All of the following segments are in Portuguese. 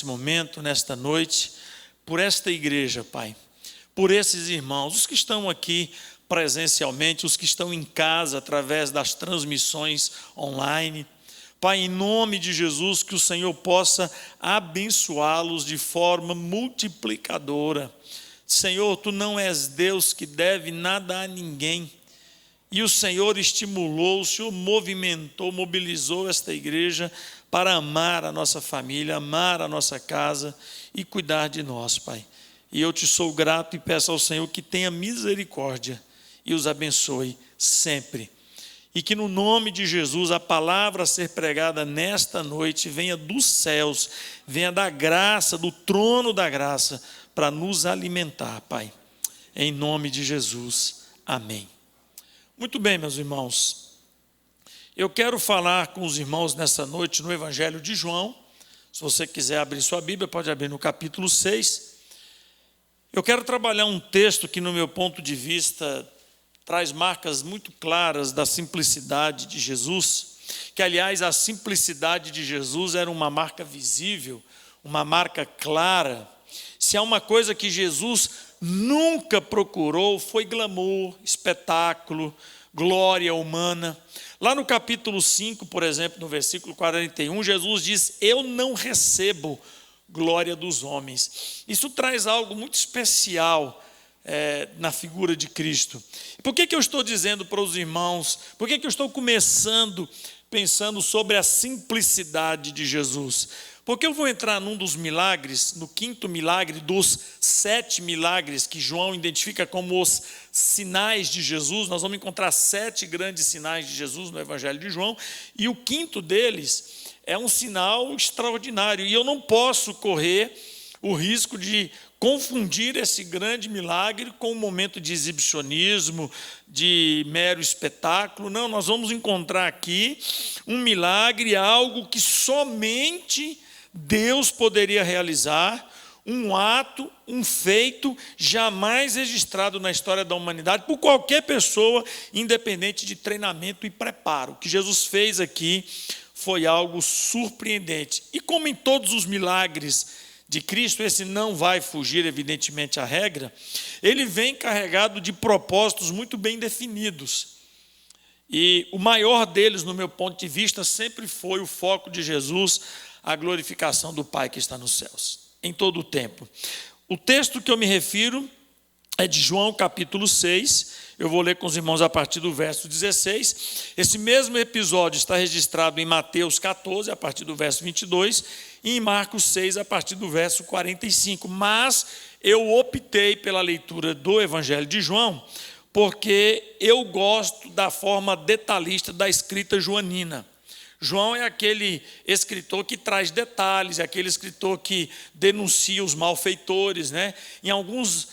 nesse momento, nesta noite, por esta igreja, Pai, por esses irmãos, os que estão aqui presencialmente, os que estão em casa através das transmissões online. Pai, em nome de Jesus, que o Senhor possa abençoá-los de forma multiplicadora. Senhor, Tu não és Deus que deve nada a ninguém. E o Senhor estimulou, o Senhor movimentou, mobilizou esta igreja para amar a nossa família, amar a nossa casa e cuidar de nós, Pai. E eu Te sou grato e peço ao Senhor que tenha misericórdia e os abençoe sempre. E que no nome de Jesus a palavra a ser pregada nesta noite venha dos céus, venha da graça, do trono da graça, para nos alimentar, Pai. Em nome de Jesus. Amém. Muito bem, meus irmãos. Eu quero falar com os irmãos nessa noite no Evangelho de João. Se você quiser abrir sua Bíblia, pode abrir no capítulo 6. Eu quero trabalhar um texto que, no meu ponto de vista, traz marcas muito claras da simplicidade de Jesus, que, aliás, a simplicidade de Jesus era uma marca visível, uma marca clara. Se há uma coisa que Jesus nunca procurou, foi glamour, espetáculo, glória humana. Lá no capítulo 5, por exemplo, no versículo 41, Jesus diz: eu não recebo glória dos homens. Isso traz algo muito especial na figura de Cristo. Por que eu estou dizendo para os irmãos, por que eu estou começando pensando sobre a simplicidade de Jesus? Porque eu vou entrar num dos milagres, no quinto milagre dos 7 milagres que João identifica como os sinais de Jesus. Nós vamos encontrar 7 grandes sinais de Jesus no Evangelho de João, e o quinto deles é um sinal extraordinário, e eu não posso correr o risco de confundir esse grande milagre com um momento de exibicionismo, de mero espetáculo. Não, nós vamos encontrar aqui um milagre, algo que somente Deus poderia realizar, um ato, um feito jamais registrado na história da humanidade por qualquer pessoa, independente de treinamento e preparo. O que Jesus fez aqui foi algo surpreendente. E como em todos os milagres de Cristo, esse não vai fugir, evidentemente, à regra, ele vem carregado de propósitos muito bem definidos. E o maior deles, no meu ponto de vista, sempre foi o foco de Jesus, a glorificação do Pai que está nos céus, em todo o tempo. O texto que eu me refiro é de João capítulo 6, eu vou ler com os irmãos a partir do verso 16. Esse mesmo episódio está registrado em Mateus 14, a partir do verso 22, e em Marcos 6, a partir do verso 45. Mas eu optei pela leitura do Evangelho de João, porque eu gosto da forma detalhista da escrita joanina. João é aquele escritor que traz detalhes, é aquele escritor que denuncia os malfeitores, né? Em alguns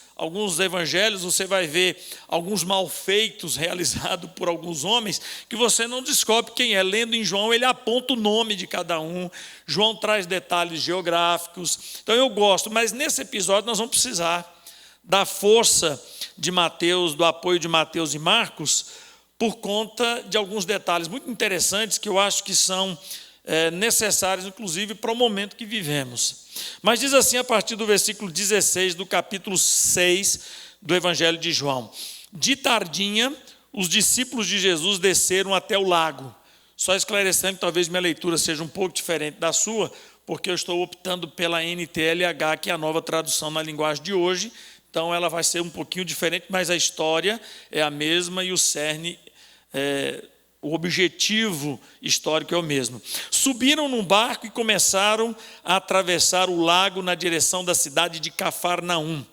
evangelhos você vai ver alguns malfeitos realizados por alguns homens que você não descobre quem é. Lendo em João, ele aponta o nome de cada um. João traz detalhes geográficos. Então eu gosto, mas nesse episódio nós vamos precisar da força de Mateus, do apoio de Mateus e Marcos, por conta de alguns detalhes muito interessantes que eu acho que são necessários, inclusive, para o momento que vivemos. Mas diz assim, a partir do versículo 16 do capítulo 6 do Evangelho de João: de tardinha, os discípulos de Jesus desceram até o lago. Só esclarecendo que talvez minha leitura seja um pouco diferente da sua, porque eu estou optando pela NTLH, que é a nova tradução na linguagem de hoje. Então ela vai ser um pouquinho diferente, mas a história é a mesma e o cerne, o objetivo histórico é o mesmo. Subiram num barco e começaram a atravessar o lago na direção da cidade de Cafarnaum.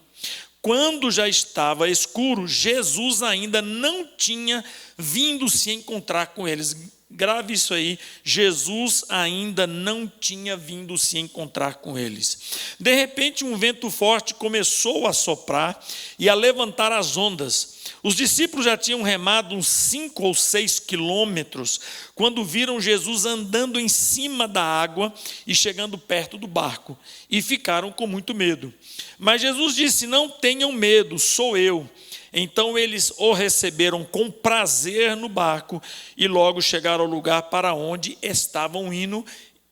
Quando já estava escuro, Jesus ainda não tinha vindo se encontrar com eles. Grave isso aí, Jesus ainda não tinha vindo se encontrar com eles. De repente, um vento forte começou a soprar e a levantar as ondas. Os discípulos já tinham remado uns 5 ou 6 quilômetros, quando viram Jesus andando em cima da água e chegando perto do barco, e ficaram com muito medo. Mas Jesus disse: não tenham medo, sou eu. Então eles o receberam com prazer no barco e logo chegaram ao lugar para onde estavam indo,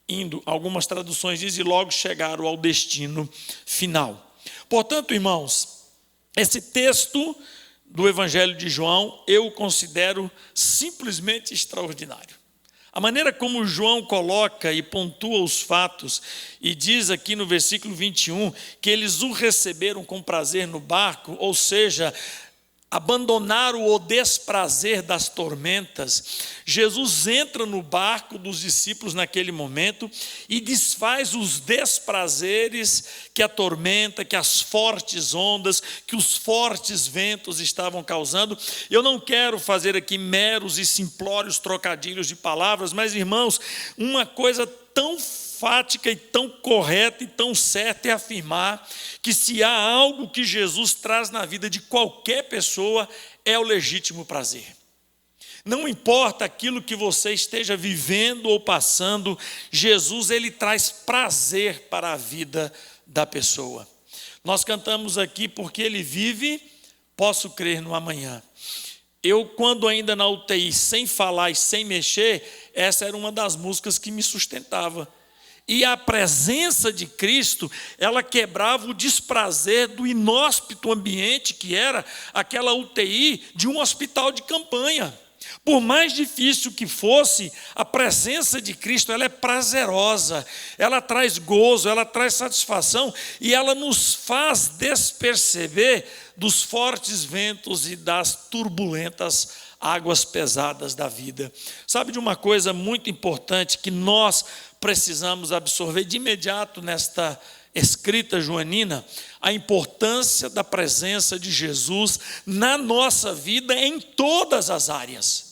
indo, algumas traduções dizem, e logo chegaram ao destino final. Portanto, irmãos, esse texto do Evangelho de João eu considero simplesmente extraordinário. A maneira como João coloca e pontua os fatos, e diz aqui no versículo 21, que eles o receberam com prazer no barco, ou seja, abandonaram o desprazer das tormentas. Jesus entra no barco dos discípulos naquele momento e desfaz os desprazeres que a tormenta, que as fortes ondas, que os fortes ventos estavam causando. Eu não quero fazer aqui meros e simplórios trocadilhos de palavras, mas, irmãos, uma coisa tão fática e tão correta e tão certa é afirmar que se há algo que Jesus traz na vida de qualquer pessoa, é o legítimo prazer. Não importa aquilo que você esteja vivendo ou passando, Jesus, ele traz prazer para a vida da pessoa. Nós cantamos aqui, porque ele vive, posso crer no amanhã. Eu, quando ainda na UTI, sem falar e sem mexer, essa era uma das músicas que me sustentava. E a presença de Cristo, ela quebrava o desprazer do inóspito ambiente que era aquela UTI de um hospital de campanha. Por mais difícil que fosse, a presença de Cristo, ela é prazerosa, ela traz gozo, ela traz satisfação e ela nos faz desperceber dos fortes ventos e das turbulentas águas pesadas da vida. Sabe de uma coisa muito importante que nós precisamos absorver de imediato nesta escrita joanina? A importância da presença de Jesus na nossa vida em todas as áreas.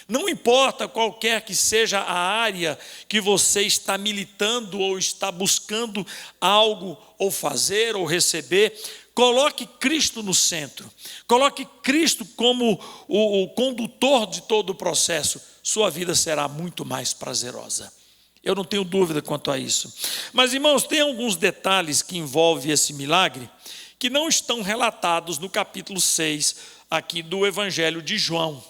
Não importa qualquer que seja a área que você está militando ou está buscando algo ou fazer ou receber, coloque Cristo no centro. Coloque Cristo como o condutor de todo o processo. Sua vida será muito mais prazerosa. Eu não tenho dúvida quanto a isso. Mas, irmãos, tem alguns detalhes que envolvem esse milagre que não estão relatados no capítulo 6 aqui do Evangelho de João.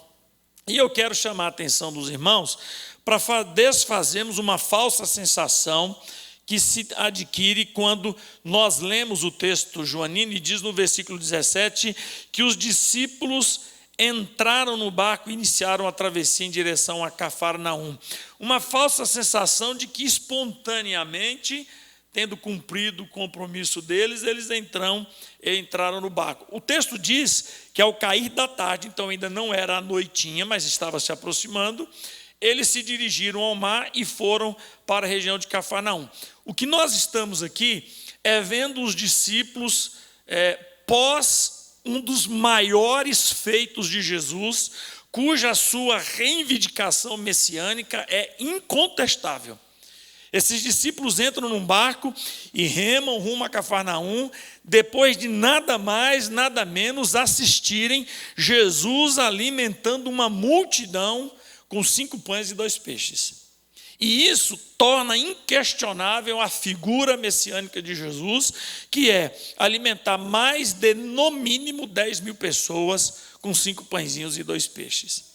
E eu quero chamar a atenção dos irmãos para desfazermos uma falsa sensação que se adquire quando nós lemos o texto joanino e diz no versículo 17 que os discípulos entraram no barco e iniciaram a travessia em direção a Cafarnaum. Uma falsa sensação de que espontaneamente, tendo cumprido o compromisso deles, eles entraram no barco. O texto diz que ao cair da tarde, então ainda não era a noitinha, mas estava se aproximando, eles se dirigiram ao mar e foram para a região de Cafarnaum. O que nós estamos aqui é vendo os discípulos pós um dos maiores feitos de Jesus, cuja sua reivindicação messiânica é incontestável. Esses discípulos entram num barco e remam rumo a Cafarnaum, depois de nada mais, nada menos assistirem Jesus alimentando uma multidão com 5 pães e 2 peixes. E isso torna inquestionável a figura messiânica de Jesus, que é alimentar mais de, no mínimo, 10.000 pessoas com 5 pãezinhos e 2 peixes.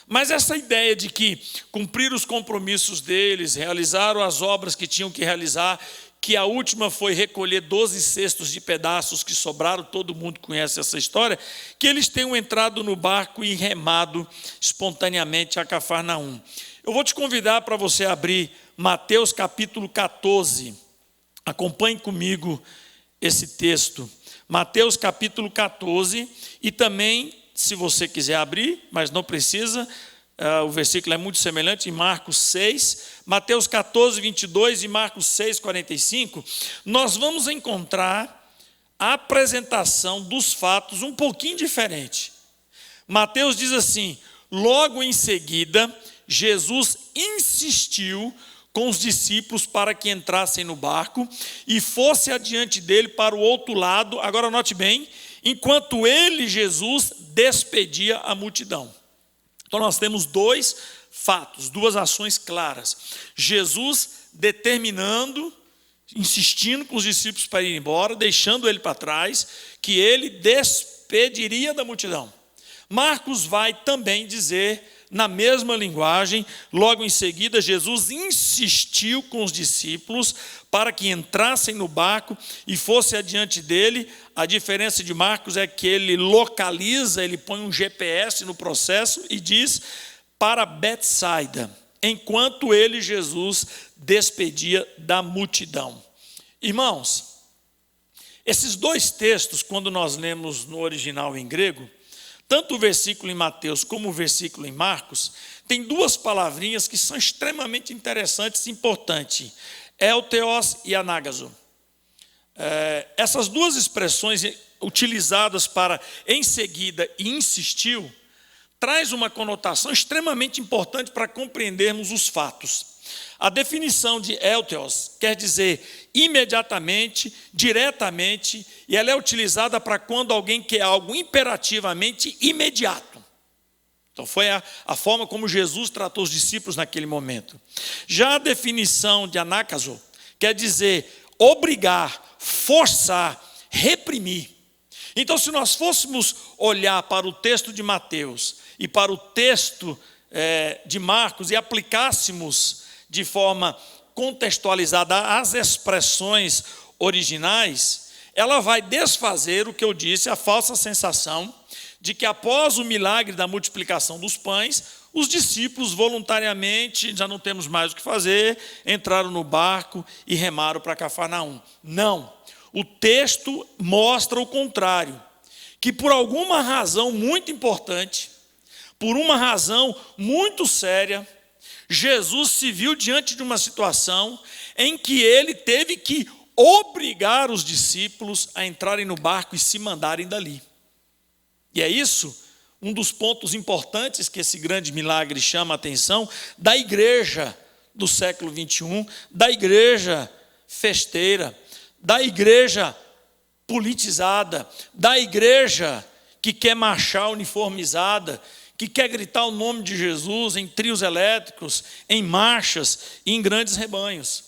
Mas essa ideia de que cumprir os compromissos deles, realizaram as obras que tinham que realizar, que a última foi recolher 12 cestos de pedaços que sobraram, todo mundo conhece essa história, que eles tenham entrado no barco e remado espontaneamente a Cafarnaum. Eu vou te convidar para você abrir Mateus capítulo 14. Acompanhe comigo esse texto. Mateus capítulo 14 e também, se você quiser abrir, mas não precisa, o versículo é muito semelhante, em Marcos 6, Mateus 14, 22 e Marcos 6, 45, nós vamos encontrar a apresentação dos fatos um pouquinho diferente. Mateus diz assim: logo em seguida, Jesus insistiu com os discípulos para que entrassem no barco e fosse adiante dele para o outro lado, agora note bem, enquanto ele, Jesus, despedia a multidão. Então nós temos 2 fatos, 2 ações claras. Jesus determinando, insistindo com os discípulos para ir embora, deixando ele para trás, que ele despediria da multidão. Marcos vai também dizer, na mesma linguagem, logo em seguida, Jesus insistiu com os discípulos para que entrassem no barco e fosse adiante dele. A diferença de Marcos é que ele localiza, ele põe um GPS no processo e diz para Betsaida, enquanto ele, Jesus, despedia da multidão. Irmãos, esses dois textos, quando nós lemos no original em grego, tanto o versículo em Mateus como o versículo em Marcos, tem duas palavrinhas que são extremamente interessantes e importantes: elteos e anágaso. Essas duas expressões utilizadas para em seguida e insistiu, traz uma conotação extremamente importante para compreendermos os fatos. A definição de elteos quer dizer imediatamente, diretamente, e ela é utilizada para quando alguém quer algo imperativamente imediato. Então foi a forma como Jesus tratou os discípulos naquele momento. Já a definição de anácaso quer dizer obrigar, forçar, reprimir. Então, se nós fôssemos olhar para o texto de Mateus e para o texto de Marcos e aplicássemos de forma contextualizada as expressões originais, ela vai desfazer o que eu disse, a falsa sensação de que após o milagre da multiplicação dos pães, os discípulos voluntariamente, já não temos mais o que fazer, entraram no barco e remaram para Cafarnaum. Não, o texto mostra o contrário, que por alguma razão muito importante, por uma razão muito séria, Jesus se viu diante de uma situação em que ele teve que obrigar os discípulos a entrarem no barco e se mandarem dali. E é isso, um dos pontos importantes que esse grande milagre chama a atenção da igreja do século 21, da igreja festeira, da igreja politizada, da igreja que quer marchar uniformizada, que quer gritar o nome de Jesus em trios elétricos, em marchas e em grandes rebanhos.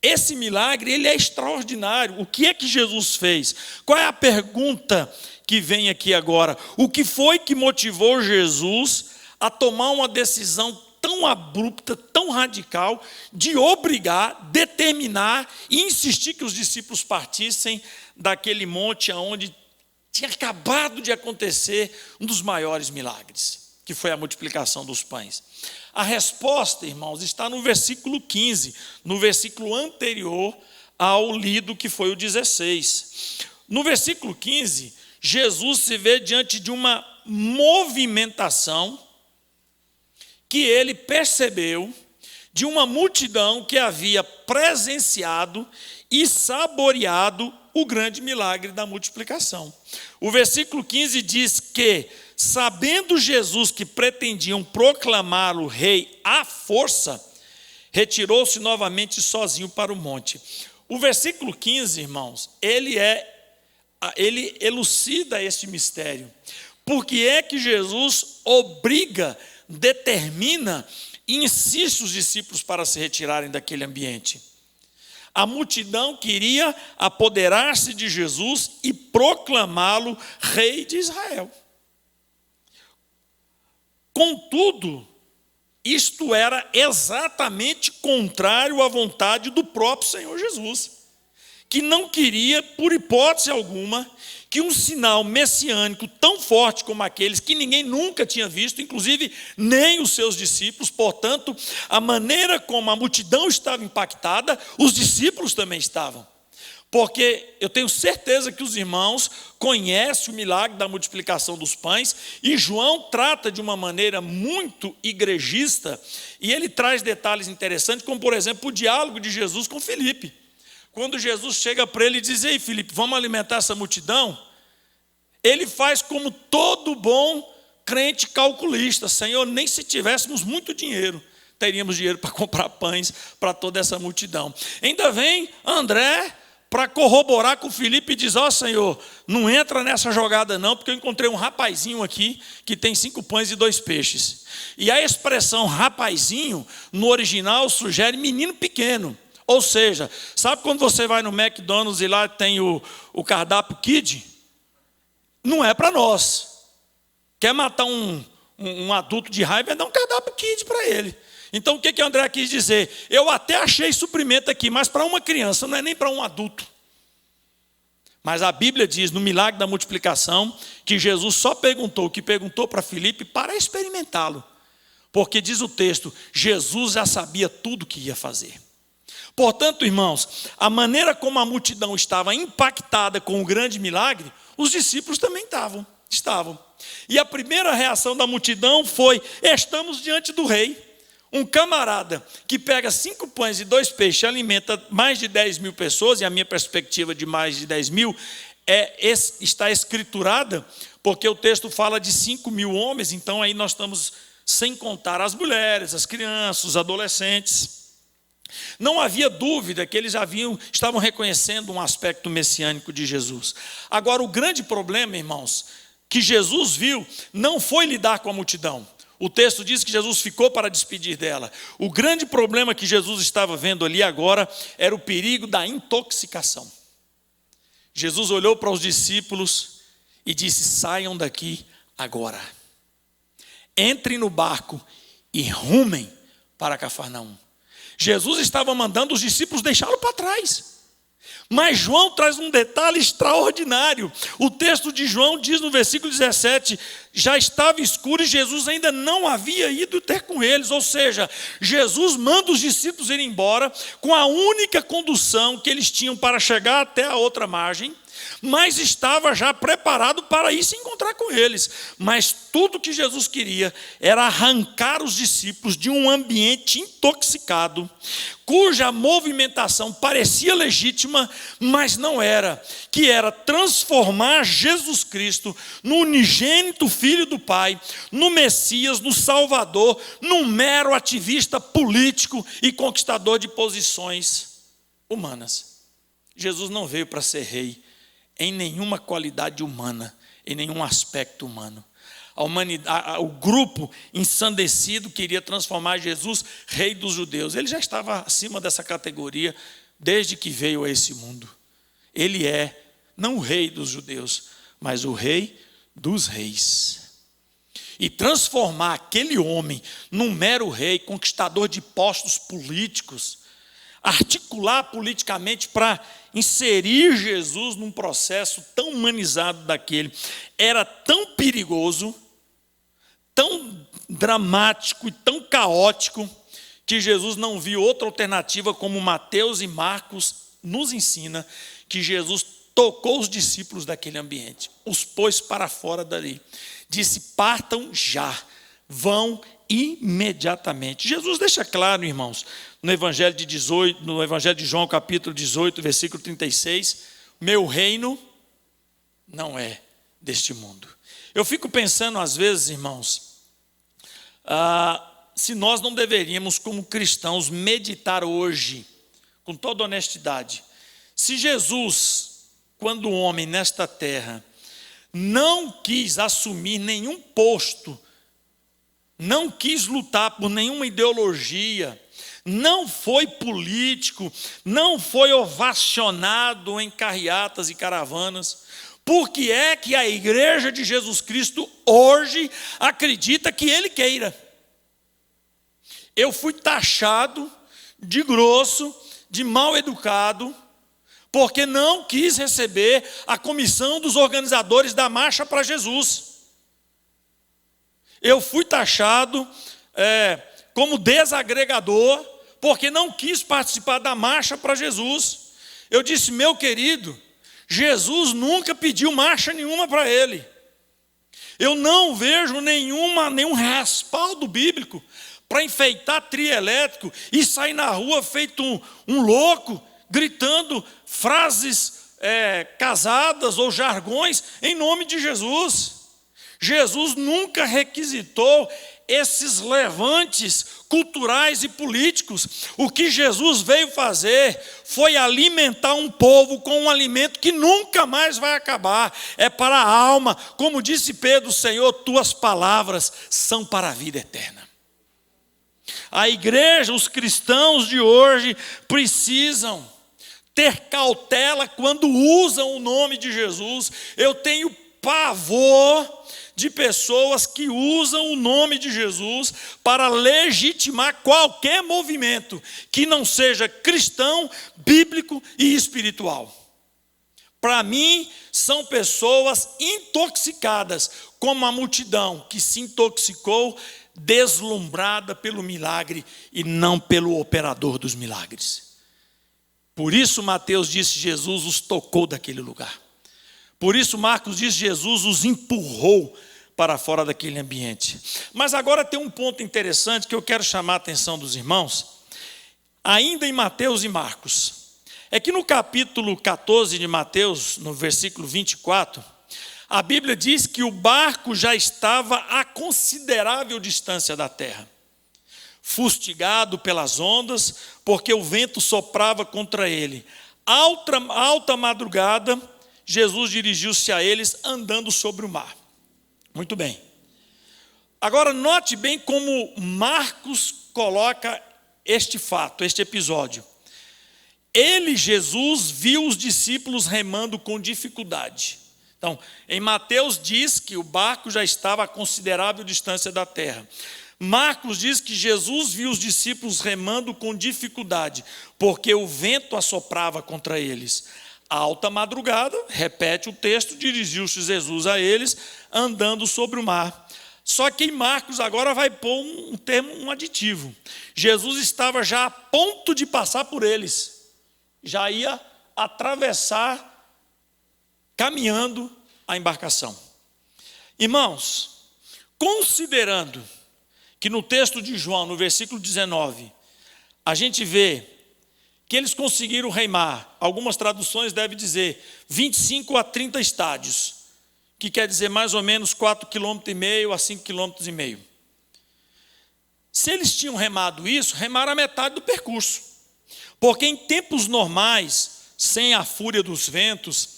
Esse milagre, ele é extraordinário. O que é que Jesus fez? Qual é a pergunta que vem aqui agora? O que foi que motivou Jesus a tomar uma decisão tão abrupta, tão radical, de obrigar, determinar e insistir que os discípulos partissem daquele monte onde tinha acabado de acontecer um dos maiores milagres, que foi a multiplicação dos pães? A resposta, irmãos, está no versículo 15, no versículo anterior ao lido, que foi o 16. No versículo 15, Jesus se vê diante de uma movimentação que ele percebeu de uma multidão que havia presenciado e saboreado o grande milagre da multiplicação. O versículo 15 diz que, sabendo Jesus que pretendiam proclamá-lo rei à força, retirou-se novamente sozinho para o monte. O versículo 15, irmãos, ele elucida esse mistério. Por que é que Jesus obriga, determina e insiste os discípulos para se retirarem daquele ambiente? A multidão queria apoderar-se de Jesus e proclamá-lo rei de Israel. Contudo, isto era exatamente contrário à vontade do próprio Senhor Jesus, que não queria, por hipótese alguma, que um sinal messiânico tão forte como aqueles que ninguém nunca tinha visto, inclusive nem os seus discípulos, portanto, a maneira como a multidão estava impactada, os discípulos também estavam. Porque eu tenho certeza que os irmãos conhecem o milagre da multiplicação dos pães, e João trata de uma maneira muito igrejista, e ele traz detalhes interessantes, como por exemplo o diálogo de Jesus com Filipe. Quando Jesus chega para ele e diz: ei, Filipe, vamos alimentar essa multidão? Ele faz como todo bom crente calculista: Senhor, nem se tivéssemos muito dinheiro, teríamos dinheiro para comprar pães para toda essa multidão. Ainda vem André para corroborar com Filipe e diz: ó, Senhor, não entra nessa jogada não, porque eu encontrei um rapazinho aqui que tem 5 pães e 2 peixes. E a expressão rapazinho, no original, sugere menino pequeno. Ou seja, sabe quando você vai no McDonald's e lá tem o cardápio Kid? Não é para nós. Quer matar um adulto de raiva, é dar um cardápio kids para ele. Então o que André quis dizer? Eu até achei suprimento aqui, mas para uma criança, não é nem para um adulto. Mas a Bíblia diz, no milagre da multiplicação, que Jesus só perguntou o que perguntou para Filipe para experimentá-lo. Porque diz o texto, Jesus já sabia tudo o que ia fazer. Portanto, irmãos, a maneira como a multidão estava impactada com o grande milagre, os discípulos também estavam. E a primeira reação da multidão foi, estamos diante do rei. Um camarada que pega 5 pães e 2 peixes e alimenta mais de 10 mil pessoas, e a minha perspectiva de mais de 10 mil está escriturada, porque o texto fala de 5 mil homens, então aí nós estamos sem contar as mulheres, as crianças, os adolescentes. Não havia dúvida que eles estavam reconhecendo um aspecto messiânico de Jesus. Agora, o grande problema, irmãos, que Jesus viu, não foi lidar com a multidão. O texto diz que Jesus ficou para despedir dela. O grande problema que Jesus estava vendo ali agora era o perigo da intoxicação. Jesus olhou para os discípulos e disse, saiam daqui agora. Entrem no barco e rumem para Cafarnaum. Jesus estava mandando os discípulos deixá-lo para trás. Mas João traz um detalhe extraordinário. O texto de João diz no versículo 17, já estava escuro e Jesus ainda não havia ido ter com eles. Ou seja, Jesus manda os discípulos ir embora com a única condução que eles tinham para chegar até a outra margem, mas estava já preparado para ir se encontrar com eles. Mas tudo que Jesus queria era arrancar os discípulos de um ambiente intoxicado, cuja movimentação parecia legítima, mas não era, que era transformar Jesus Cristo no unigênito Filho do Pai, no Messias, no Salvador, num mero ativista político e conquistador de posições humanas. Jesus não veio para ser rei em nenhuma qualidade humana, em nenhum aspecto humano. O grupo ensandecido queria transformar Jesus rei dos judeus. Ele já estava acima dessa categoria desde que veio a esse mundo. Ele é não o rei dos judeus, mas o rei dos reis. E transformar aquele homem num mero rei, conquistador de postos políticos, articular politicamente para inserir Jesus num processo tão humanizado daquele, era tão perigoso, tão dramático e tão caótico, que Jesus não viu outra alternativa, como Mateus e Marcos nos ensina, que Jesus tocou os discípulos daquele ambiente, os pôs para fora dali, disse, partam já, vão imediatamente. Jesus deixa claro, irmãos, no Evangelho de João, capítulo 18, versículo 36, meu reino não é deste mundo. Eu fico pensando às vezes, irmãos, se nós não deveríamos, como cristãos, meditar hoje, com toda honestidade, se Jesus, quando homem nesta terra, não quis assumir nenhum posto, não quis lutar por nenhuma ideologia, não foi político, não foi ovacionado em carreatas e caravanas, por que é que a igreja de Jesus Cristo hoje acredita que ele queira? Eu fui taxado de grosso, de mal educado, porque não quis receber a comissão dos organizadores da Marcha para Jesus. Eu fui taxado como desagregador, porque não quis participar da Marcha para Jesus. Eu disse, meu querido, Jesus nunca pediu marcha nenhuma para ele. Eu não vejo nenhum respaldo bíblico para enfeitar trio elétrico e sair na rua feito um louco, gritando frases casadas ou jargões em nome de Jesus. Jesus nunca requisitou esses levantes culturais e políticos. O que Jesus veio fazer foi alimentar um povo com um alimento que nunca mais vai acabar. É para a alma, como disse Pedro, Senhor, tuas palavras são para a vida eterna. A igreja, os cristãos de hoje precisam ter cautela quando usam o nome de Jesus. Eu tenho pavor de pessoas que usam o nome de Jesus para legitimar qualquer movimento que não seja cristão, bíblico e espiritual. Para mim, são pessoas intoxicadas, como a multidão que se intoxicou, deslumbrada pelo milagre e não pelo operador dos milagres. Por isso Mateus disse: Jesus os tocou daquele lugar. Por isso Marcos diz: Jesus os empurrou para fora daquele ambiente. Mas agora tem um ponto interessante que eu quero chamar a atenção dos irmãos, ainda em Mateus e Marcos. É que no capítulo 14 de Mateus, no versículo 24, a Bíblia diz que o barco já estava a considerável distância da terra, fustigado pelas ondas, porque o vento soprava contra ele. Alta madrugada, Jesus dirigiu-se a eles andando sobre o mar. Muito bem. Agora note bem como Marcos coloca este fato, este episódio. Ele, Jesus, viu os discípulos remando com dificuldade. Então, em Mateus diz que o barco já estava a considerável distância da terra. Marcos diz que Jesus viu os discípulos remando com dificuldade, porque o vento assoprava contra eles. Alta madrugada, repete o texto, dirigiu-se Jesus a eles, andando sobre o mar. Só que em Marcos agora vai pôr um aditivo. Jesus estava já a ponto de passar por eles. Já ia atravessar, caminhando a embarcação. Irmãos, considerando que no texto de João, no versículo 19, a gente vê que eles conseguiram remar, algumas traduções devem dizer 25 a 30 estádios, que quer dizer mais ou menos 4,5 km a 5,5 km. Se eles tinham remado isso, remaram a metade do percurso. Porque em tempos normais, sem a fúria dos ventos,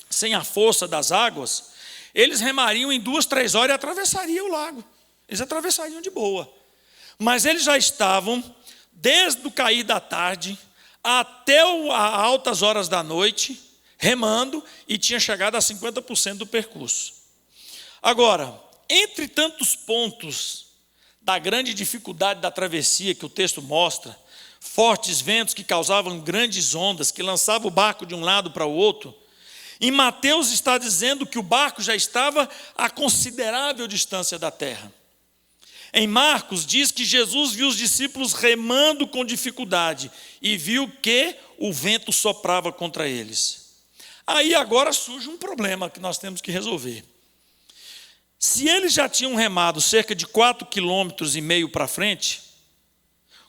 sem a força das águas, eles remariam em 2, 3 horas e atravessariam o lago. Eles atravessariam de boa. Mas eles já estavam, desde o cair da tarde até as altas horas da noite, remando, e tinha chegado a 50% do percurso. Agora, entre tantos pontos da grande dificuldade da travessia que o texto mostra, fortes ventos que causavam grandes ondas, que lançavam o barco de um lado para o outro, em Mateus está dizendo que o barco já estava a considerável distância da terra. Em Marcos diz que Jesus viu os discípulos remando com dificuldade e viu que o vento soprava contra eles. Aí agora surge um problema que nós temos que resolver. Se eles já tinham remado cerca de 4,5 km para frente,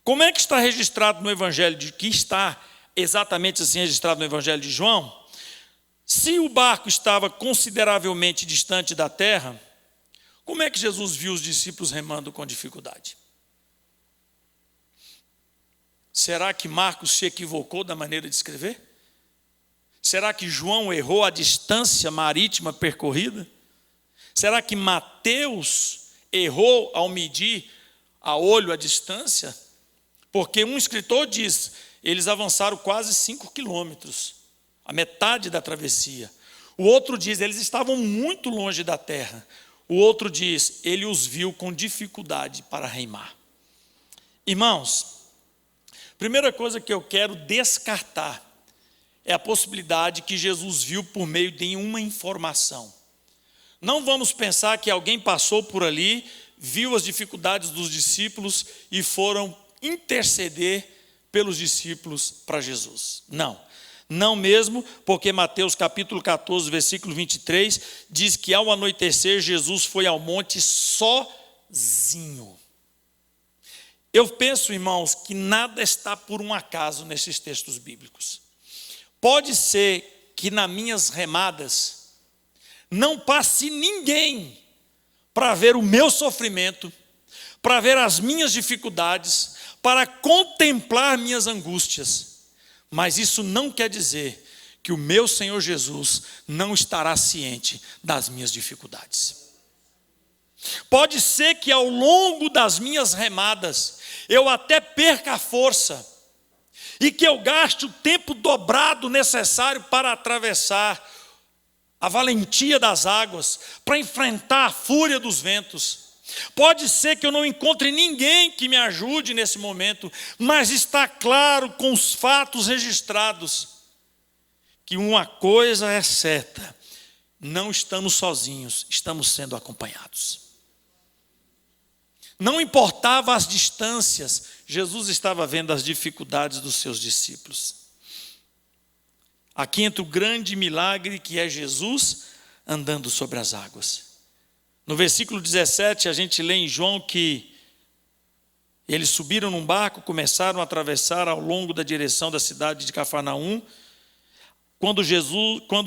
como é que está registrado no Evangelho, que está exatamente assim registrado no Evangelho de João? Se o barco estava consideravelmente distante da terra, como é que Jesus viu os discípulos remando com dificuldade? Será que Marcos se equivocou da maneira de escrever? Será que João errou a distância marítima percorrida? Será que Mateus errou ao medir a olho a distância? Porque um escritor diz, eles avançaram quase 5 quilômetros, a metade da travessia. O outro diz, eles estavam muito longe da terra. O outro diz, ele os viu com dificuldade para remar. Irmãos, primeira coisa que eu quero descartar é a possibilidade que Jesus viu por meio de uma informação. Não vamos pensar que alguém passou por ali, viu as dificuldades dos discípulos e foram interceder pelos discípulos para Jesus. Não mesmo, porque Mateus capítulo 14, versículo 23, diz que ao anoitecer Jesus foi ao monte sozinho. Eu penso, irmãos, que nada está por um acaso nesses textos bíblicos. Pode ser que nas minhas remadas não passe ninguém para ver o meu sofrimento, para ver as minhas dificuldades, para contemplar minhas angústias. Mas isso não quer dizer que o meu Senhor Jesus não estará ciente das minhas dificuldades. Pode ser que ao longo das minhas remadas eu até perca a força e que eu gaste o tempo dobrado necessário para atravessar a valentia das águas, para enfrentar a fúria dos ventos. Pode ser que eu não encontre ninguém que me ajude nesse momento, mas está claro com os fatos registrados que uma coisa é certa: não estamos sozinhos, estamos sendo acompanhados. Não importava as distâncias, Jesus estava vendo as dificuldades dos seus discípulos. Aqui entra o grande milagre que é Jesus andando sobre as águas. No versículo 17, a gente lê em João que eles subiram num barco, começaram a atravessar ao longo da direção da cidade de Cafarnaum. Quando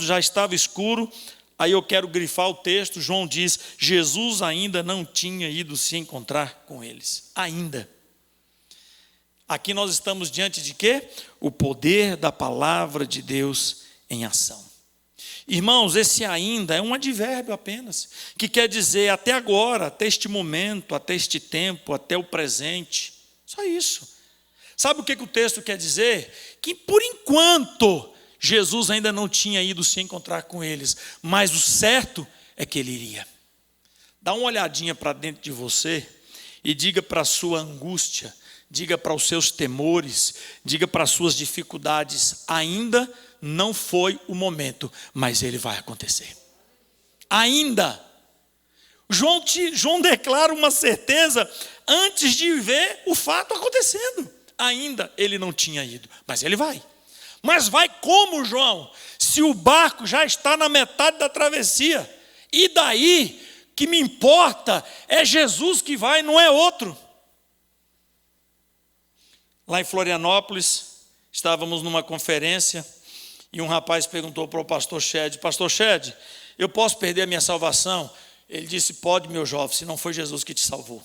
já estava escuro, aí eu quero grifar o texto, João diz: Jesus ainda não tinha ido se encontrar com eles. Ainda. Aqui nós estamos diante de quê? O poder da palavra de Deus em ação. Irmãos, esse ainda é um advérbio apenas, que quer dizer até agora, até este momento, até este tempo, até o presente. Só isso. Sabe o que o texto quer dizer? Que por enquanto Jesus ainda não tinha ido se encontrar com eles, mas o certo é que ele iria. Dá uma olhadinha para dentro de você e diga para a sua angústia, diga para os seus temores, diga para as suas dificuldades: ainda não foi o momento, mas ele vai acontecer. Ainda. João declara uma certeza antes de ver o fato acontecendo. Ainda ele não tinha ido, mas ele vai. Mas vai como, João? Se o barco já está na metade da travessia. E daí, que me importa é Jesus que vai, não é outro. Lá em Florianópolis, estávamos numa conferência e um rapaz perguntou para o pastor Shed: Pastor Shed, eu posso perder a minha salvação? Ele disse: pode, meu jovem, se não foi Jesus que te salvou.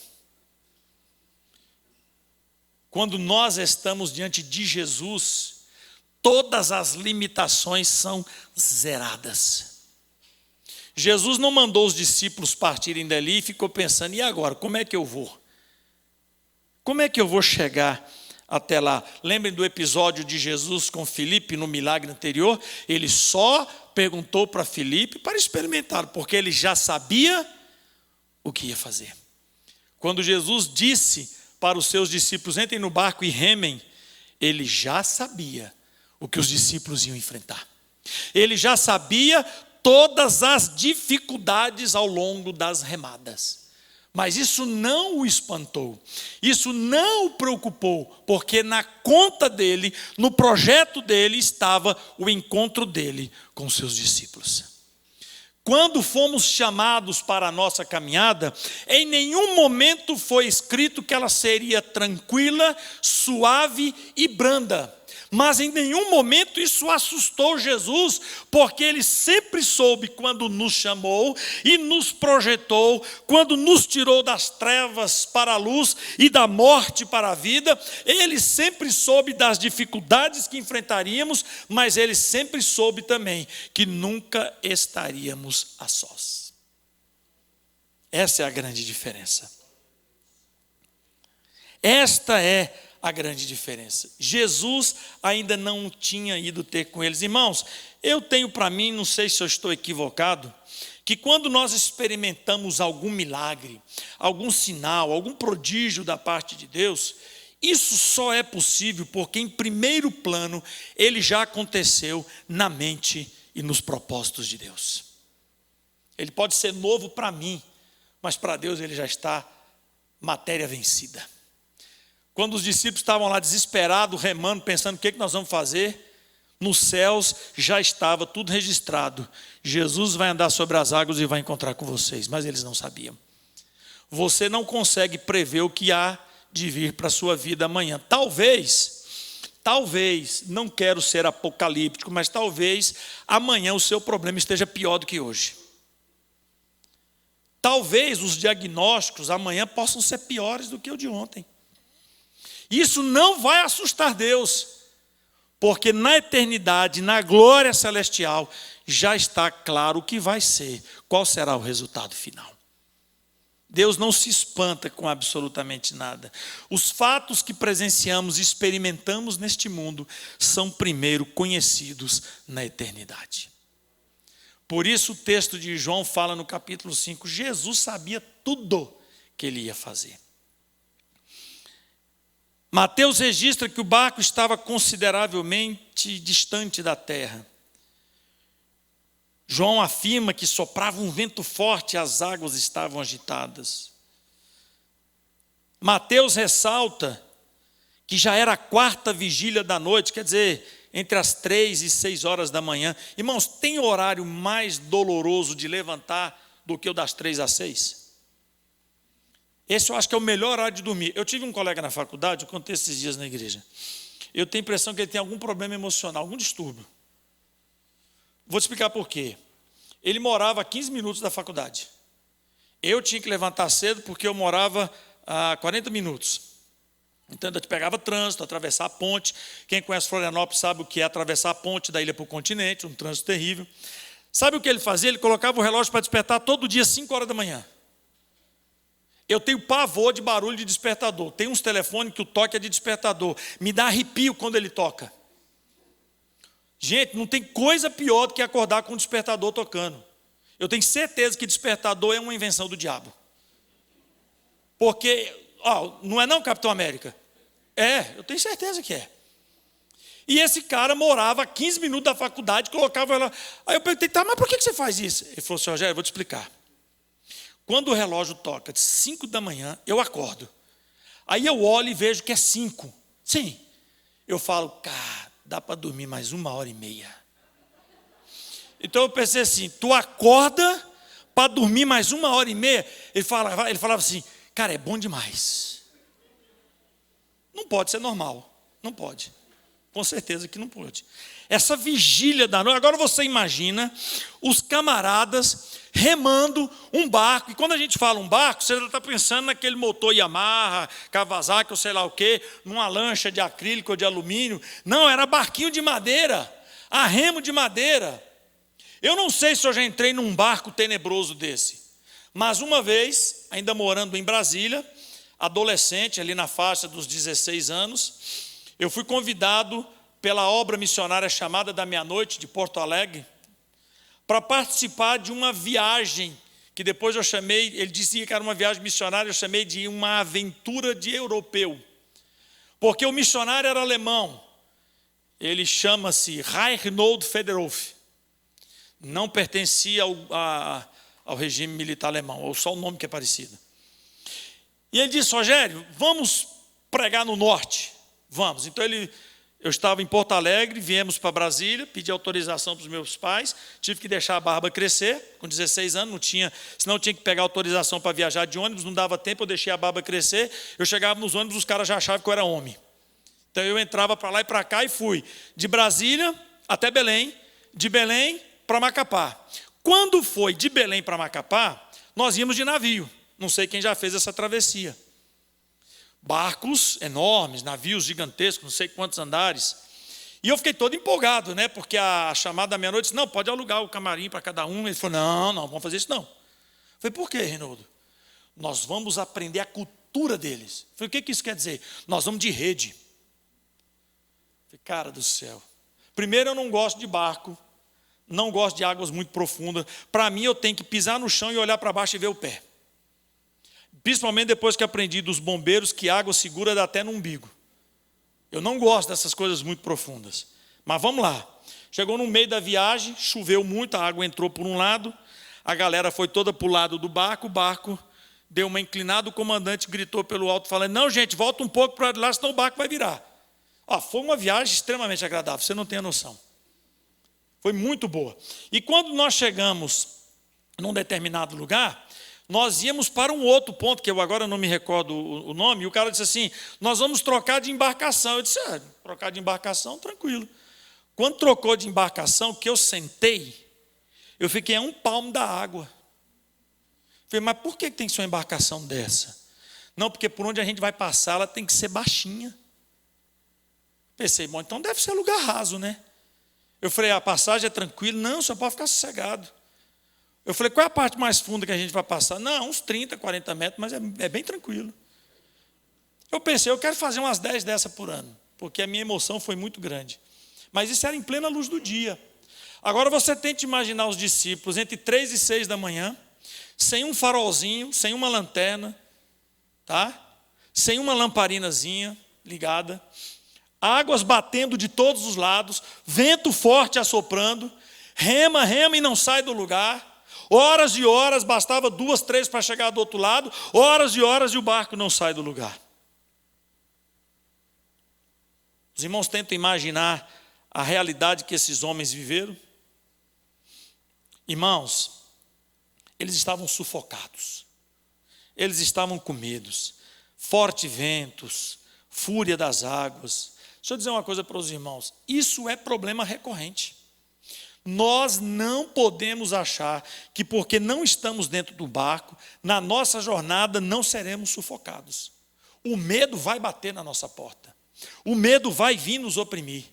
Quando nós estamos diante de Jesus, todas as limitações são zeradas. Jesus não mandou os discípulos partirem dali e ficou pensando: e agora, como é que eu vou? Como é que eu vou chegar até lá? Lembrem do episódio de Jesus com Filipe no milagre anterior? Ele só perguntou para Filipe para experimentar, porque ele já sabia o que ia fazer. Quando Jesus disse para os seus discípulos: entrem no barco e remem, ele já sabia o que os discípulos iam enfrentar. Ele já sabia todas as dificuldades ao longo das remadas. Mas isso não o espantou, isso não o preocupou, porque na conta dele, no projeto dele, estava o encontro dele com seus discípulos. Quando fomos chamados para a nossa caminhada, em nenhum momento foi escrito que ela seria tranquila, suave e branda. Mas em nenhum momento isso assustou Jesus, porque ele sempre soube quando nos chamou e nos projetou, quando nos tirou das trevas para a luz e da morte para a vida. Ele sempre soube das dificuldades que enfrentaríamos, mas ele sempre soube também que nunca estaríamos a sós. Essa é a grande diferença. Esta é a grande diferença. Jesus ainda não tinha ido ter com eles. Irmãos, eu tenho para mim, não sei se eu estou equivocado, que quando nós experimentamos algum milagre, algum sinal, algum prodígio da parte de Deus, isso só é possível porque em primeiro plano ele já aconteceu na mente e nos propósitos de Deus. Ele pode ser novo para mim, mas para Deus ele já está matéria vencida. Quando os discípulos estavam lá desesperados, remando, pensando o que nós vamos fazer, nos céus já estava tudo registrado. Jesus vai andar sobre as águas e vai encontrar com vocês, mas eles não sabiam. Você não consegue prever o que há de vir para a sua vida amanhã. Talvez, não quero ser apocalíptico, mas talvez amanhã o seu problema esteja pior do que hoje. Talvez os diagnósticos amanhã possam ser piores do que o de ontem. Isso não vai assustar Deus, porque na eternidade, na glória celestial, já está claro o que vai ser, qual será o resultado final. Deus não se espanta com absolutamente nada. Os fatos que presenciamos e experimentamos neste mundo são primeiro conhecidos na eternidade. Por isso o texto de João fala no capítulo 5, Jesus sabia tudo que ele ia fazer. Mateus registra que o barco estava consideravelmente distante da terra. João afirma que soprava um vento forte e as águas estavam agitadas. Mateus ressalta que já era a 4ª vigília da noite, quer dizer, entre as 3 e 6 horas da manhã. Irmãos, tem horário mais doloroso de levantar do que o das 3 às 6? Esse eu acho que é o melhor horário de dormir. Eu tive um colega na faculdade, eu contei esses dias na igreja. Eu tenho a impressão que ele tem algum problema emocional, algum distúrbio. Vou te explicar por quê. Ele morava a 15 minutos da faculdade. Eu tinha que levantar cedo porque eu morava a 40 minutos. Então, eu pegava trânsito, atravessar a ponte. Quem conhece Florianópolis sabe o que é atravessar a ponte da ilha para o continente, um trânsito terrível. Sabe o que ele fazia? Ele colocava o relógio para despertar todo dia, 5 horas da manhã. Eu tenho pavor de barulho de despertador. Tem uns telefones que o toque é de despertador. Me dá arrepio quando ele toca. Gente, não tem coisa pior do que acordar com o despertador tocando. Eu tenho certeza que despertador é uma invenção do diabo. Porque, não é não, Capitão América? É, eu tenho certeza que é. E esse cara morava a 15 minutos da faculdade, colocava ela. Aí eu perguntei, tá, mas por que você faz isso? Ele falou assim, Rogério, eu vou te explicar. Quando o relógio toca de 5 da manhã, eu acordo. Aí eu olho e vejo que é 5. Sim. Eu falo, cara, dá para dormir mais 1h30. Então eu pensei assim, tu acorda para dormir mais 1h30? Ele falava assim, cara, é bom demais. Não pode ser normal. Não pode. Com certeza que não pode. Essa vigília da noite, agora você imagina os camaradas remando um barco, e quando a gente fala um barco, você já está pensando naquele motor Yamaha, Kawasaki ou sei lá o quê, numa lancha de acrílico ou de alumínio. Não, era barquinho de madeira, a remo de madeira. Eu não sei se eu já entrei num barco tenebroso desse, mas uma vez, ainda morando em Brasília, adolescente, ali na faixa dos 16 anos, eu fui convidado pela obra missionária chamada da Meia-Noite, de Porto Alegre, para participar de uma viagem, que depois eu chamei, ele dizia que era uma viagem missionária, eu chamei de uma aventura de europeu. Porque o missionário era alemão, ele chama-se Reinhold Federhof, não pertencia ao regime militar alemão, ou só o nome que é parecido. E ele disse, Rogério, vamos pregar no norte? Vamos. Então eu estava em Porto Alegre, viemos para Brasília, pedi autorização para os meus pais, tive que deixar a barba crescer, com 16 anos, senão eu tinha que pegar autorização para viajar de ônibus, não dava tempo, eu deixei a barba crescer, eu chegava nos ônibus, os caras já achavam que eu era homem. Então eu entrava para lá e para cá e fui de Brasília até Belém, de Belém para Macapá. Quando foi de Belém para Macapá, nós íamos de navio, não sei quem já fez essa travessia. Barcos enormes, navios gigantescos, não sei quantos andares. E eu fiquei todo empolgado, né? Porque a chamada da meia-noite disse, não, pode alugar o camarim para cada um. Ele falou, não, vamos fazer isso não. Eu falei, por quê, Reinaldo? Nós vamos aprender a cultura deles. Eu falei, o que isso quer dizer? Nós vamos de rede. Eu falei, cara do céu. Primeiro, eu não gosto de barco, não gosto de águas muito profundas. Para mim, eu tenho que pisar no chão e olhar para baixo e ver o pé. Principalmente depois que aprendi dos bombeiros que água segura dá até no umbigo. Eu não gosto dessas coisas muito profundas. Mas vamos lá. Chegou no meio da viagem, choveu muito, a água entrou por um lado, a galera foi toda para o lado do barco, o barco deu uma inclinada, o comandante gritou pelo alto, falando, não, gente, volta um pouco para lá, senão o barco vai virar. Foi uma viagem extremamente agradável, você não tem a noção. Foi muito boa. E quando nós chegamos num determinado lugar, nós íamos para um outro ponto, que eu agora não me recordo o nome, e o cara disse assim, nós vamos trocar de embarcação. Eu disse, trocar de embarcação, tranquilo. Quando trocou de embarcação, que eu sentei, eu fiquei a 1 palmo da água. Falei, mas por que tem que ser uma embarcação dessa? Não, porque por onde a gente vai passar, ela tem que ser baixinha. Pensei, bom, então deve ser lugar raso, né? Eu falei, a passagem é tranquila? Não, só pode ficar sossegado. Eu falei, qual é a parte mais funda que a gente vai passar? Não, uns 30, 40 metros, mas é bem tranquilo. Eu pensei, eu quero fazer umas 10 dessas por ano, porque a minha emoção foi muito grande. Mas isso era em plena luz do dia. Agora você tente imaginar os discípulos entre 3 e 6 da manhã, sem um farolzinho, sem uma lanterna, tá? Sem uma lamparinazinha ligada, águas batendo de todos os lados, vento forte assoprando, rema, rema e não sai do lugar, horas e horas, bastava 2, 3 para chegar do outro lado, horas e o barco não sai do lugar. Os irmãos tentam imaginar a realidade que esses homens viveram. Irmãos, eles estavam sufocados, eles estavam com medos, fortes ventos, fúria das águas. Deixa eu dizer uma coisa para os irmãos, isso é problema recorrente. Nós não podemos achar que porque não estamos dentro do barco, na nossa jornada não seremos sufocados. O medo vai bater na nossa porta, o medo vai vir nos oprimir.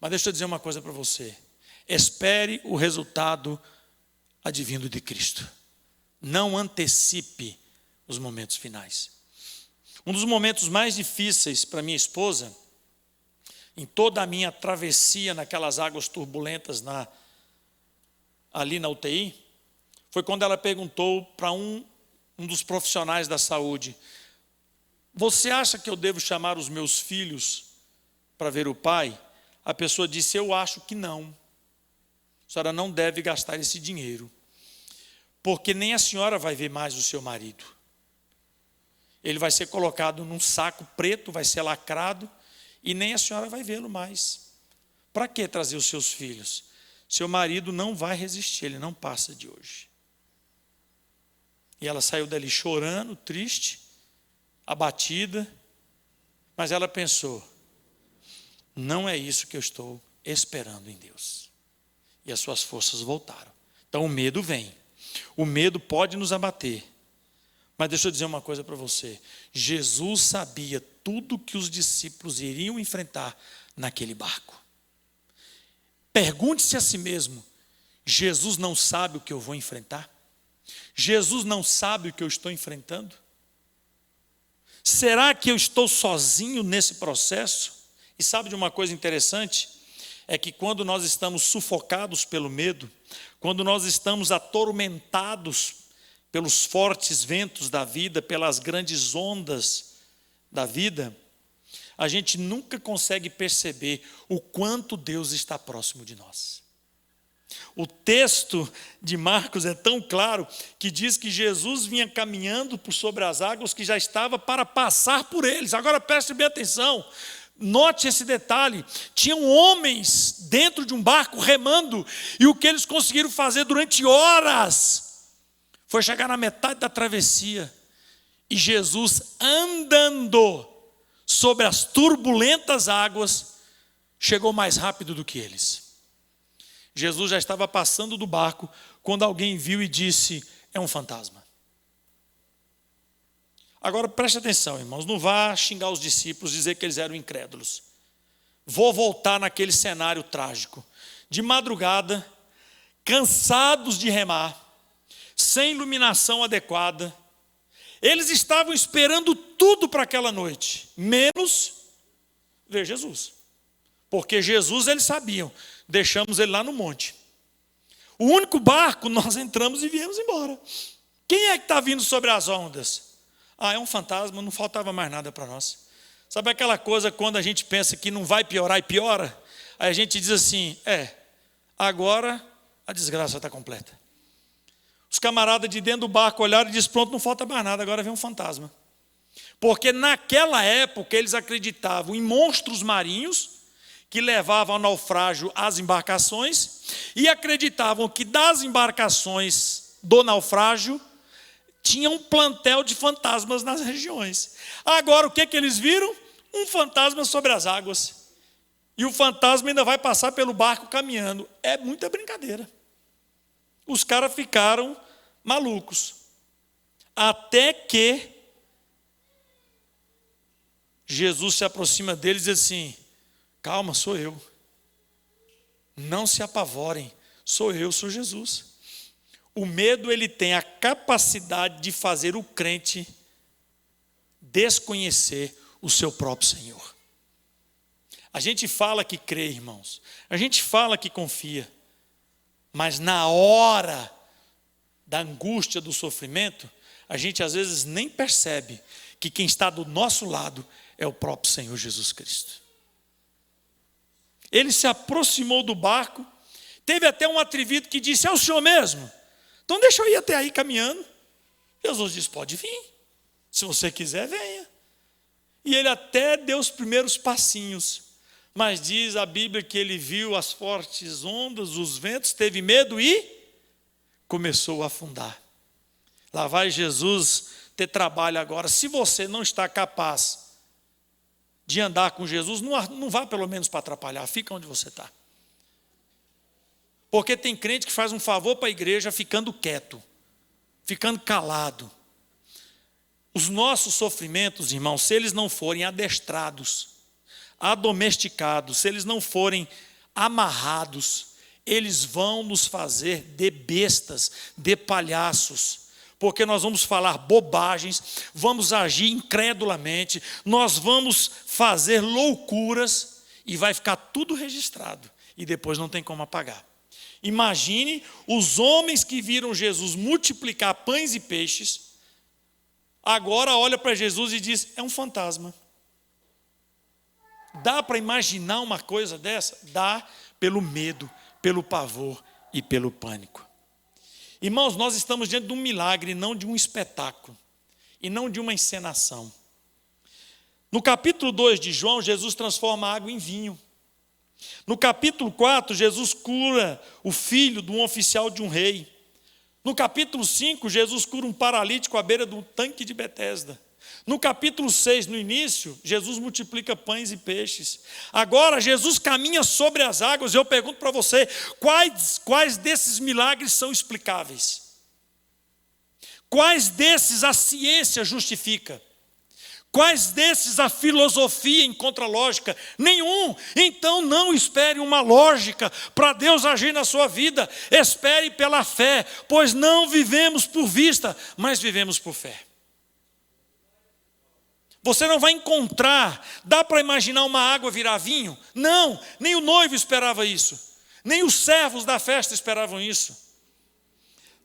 Mas deixa eu dizer uma coisa para você, espere o resultado advindo de Cristo. Não antecipe os momentos finais. Um dos momentos mais difíceis para minha esposa, em toda a minha travessia naquelas águas turbulentas ali na UTI, foi quando ela perguntou para um dos profissionais da saúde: você acha que eu devo chamar os meus filhos para ver o pai? A pessoa disse: eu acho que não. A senhora não deve gastar esse dinheiro, porque nem a senhora vai ver mais o seu marido. Ele vai ser colocado num saco preto, vai ser lacrado, e nem a senhora vai vê-lo mais. Para que trazer os seus filhos? Seu marido não vai resistir, ele não passa de hoje. E ela saiu dali chorando, triste, abatida, mas ela pensou: não é isso que eu estou esperando em Deus. E as suas forças voltaram. Então o medo vem, o medo pode nos abater. Mas deixa eu dizer uma coisa para você, Jesus sabia tudo que os discípulos iriam enfrentar naquele barco. Pergunte-se a si mesmo: Jesus não sabe o que eu vou enfrentar? Jesus não sabe o que eu estou enfrentando? Será que eu estou sozinho nesse processo? E sabe de uma coisa interessante? É que quando nós estamos sufocados pelo medo, quando nós estamos atormentados pelos fortes ventos da vida, pelas grandes ondas da vida, a gente nunca consegue perceber o quanto Deus está próximo de nós. O texto de Marcos é tão claro que diz que Jesus vinha caminhando por sobre as águas, que já estava para passar por eles. Agora preste bem atenção, note esse detalhe: tinham homens dentro de um barco remando, e o que eles conseguiram fazer durante horas foi chegar na metade da travessia, e Jesus, andando sobre as turbulentas águas, chegou mais rápido do que eles. Jesus já estava passando do barco quando alguém viu e disse: é um fantasma. Agora preste atenção, irmãos, não vá xingar os discípulos, dizer que eles eram incrédulos. Vou voltar naquele cenário trágico. De madrugada, cansados de remar, sem iluminação adequada, eles estavam esperando tudo para aquela noite, menos ver Jesus. Porque Jesus, eles sabiam, deixamos ele lá no monte. O único barco, nós entramos e viemos embora. Quem é que está vindo sobre as ondas? É um fantasma, não faltava mais nada para nós. Sabe aquela coisa quando a gente pensa que não vai piorar e piora? Aí a gente diz assim: agora a desgraça está completa. Os camaradas de dentro do barco olharam e disseram: pronto, não falta mais nada, agora vem um fantasma. Porque naquela época eles acreditavam em monstros marinhos que levavam ao naufrágio as embarcações, e acreditavam que das embarcações do naufrágio tinha um plantel de fantasmas nas regiões. Agora o que eles viram? Um fantasma sobre as águas. E o fantasma ainda vai passar pelo barco caminhando. É muita brincadeira. Os caras ficaram malucos. Até que Jesus se aproxima deles e diz assim: calma, sou eu. Não se apavorem, sou eu, sou Jesus. O medo, ele tem a capacidade de fazer o crente desconhecer o seu próprio Senhor. A gente fala que crê, irmãos. A gente fala que confia. Mas na hora da angústia, do sofrimento, a gente às vezes nem percebe que quem está do nosso lado é o próprio Senhor Jesus Cristo. Ele se aproximou do barco, teve até um atrevido que disse: é o Senhor mesmo? Então deixa eu ir até aí caminhando. Jesus disse: pode vir, se você quiser, venha. E ele até deu os primeiros passinhos, mas diz a Bíblia que ele viu as fortes ondas, os ventos, teve medo e começou a afundar. Lá vai Jesus ter trabalho agora. Se você não está capaz de andar com Jesus, não vá pelo menos para atrapalhar, fica onde você está. Porque tem crente que faz um favor para a igreja ficando quieto, ficando calado. Os nossos sofrimentos, irmãos, se eles não forem adestrados, adomesticados, se eles não forem amarrados, eles vão nos fazer de bestas, de palhaços, porque nós vamos falar bobagens, vamos agir incredulamente, nós vamos fazer loucuras e vai ficar tudo registrado e depois não tem como apagar. Imagine os homens que viram Jesus multiplicar pães e peixes, agora olha para Jesus e diz: é um fantasma. Dá para imaginar uma coisa dessa? Dá, pelo medo, pelo pavor e pelo pânico. Irmãos, nós estamos diante de um milagre, não de um espetáculo, e não de uma encenação. No capítulo 2 de João, Jesus transforma a água em vinho. No capítulo 4, Jesus cura o filho de um oficial de um rei. No capítulo 5, Jesus cura um paralítico à beira de um tanque de Betesda. No capítulo 6, no início, Jesus multiplica pães e peixes. Agora, Jesus caminha sobre as águas. Eu pergunto para você, quais desses milagres são explicáveis? Quais desses a ciência justifica? Quais desses a filosofia encontra lógica? Nenhum. Então não espere uma lógica para Deus agir na sua vida. Espere pela fé, pois não vivemos por vista, mas vivemos por fé. Você não vai encontrar, dá para imaginar uma água virar vinho? Não, nem o noivo esperava isso. Nem os servos da festa esperavam isso.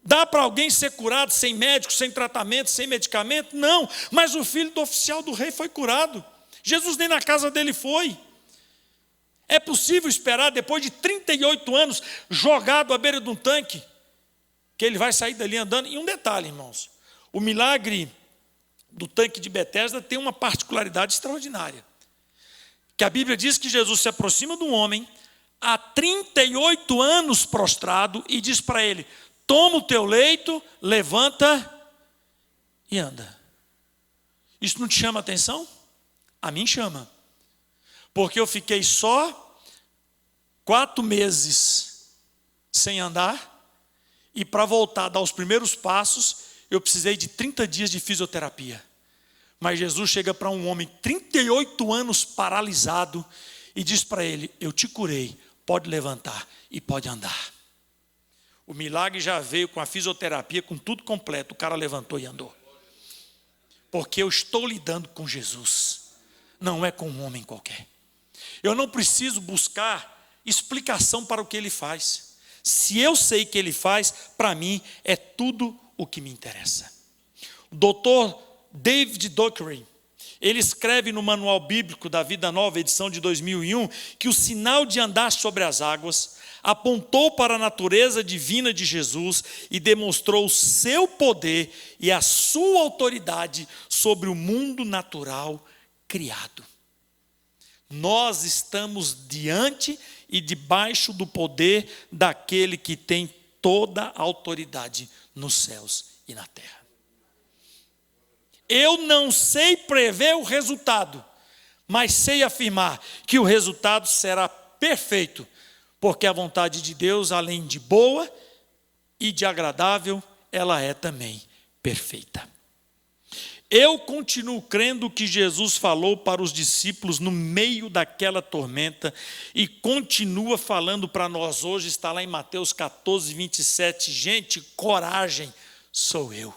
Dá para alguém ser curado sem médico, sem tratamento, sem medicamento? Não, mas o filho do oficial do rei foi curado. Jesus nem na casa dele foi. É possível esperar, depois de 38 anos, jogado à beira de um tanque, que ele vai sair dali andando? E um detalhe, irmãos, o milagre do tanque de Betesda tem uma particularidade extraordinária, que a Bíblia diz que Jesus se aproxima de um homem há 38 anos prostrado e diz para ele: toma o teu leito, levanta e anda. Isso não te chama atenção? A mim chama. Porque eu fiquei só 4 meses sem andar, e para voltar a dar os primeiros passos, eu precisei de 30 dias de fisioterapia. Mas Jesus chega para um homem 38 anos paralisado e diz para ele: eu te curei, pode levantar e pode andar. O milagre já veio com a fisioterapia, com tudo completo. O cara levantou e andou. Porque eu estou lidando com Jesus, não é com um homem qualquer. Eu não preciso buscar explicação para o que ele faz. Se eu sei que ele faz, para mim é tudo o que me interessa. O doutor David Dockery, ele escreve no Manual Bíblico da Vida Nova, edição de 2001, que o sinal de andar sobre as águas apontou para a natureza divina de Jesus e demonstrou o seu poder e a sua autoridade sobre o mundo natural criado. Nós estamos diante e debaixo do poder daquele que tem toda a autoridade nos céus e na terra. Eu não sei prever o resultado, mas sei afirmar que o resultado será perfeito, porque a vontade de Deus, além de boa e de agradável, ela é também perfeita. Eu continuo crendo que Jesus falou para os discípulos no meio daquela tormenta e continua falando para nós hoje, está lá em Mateus 14, 27. Gente, coragem, sou eu.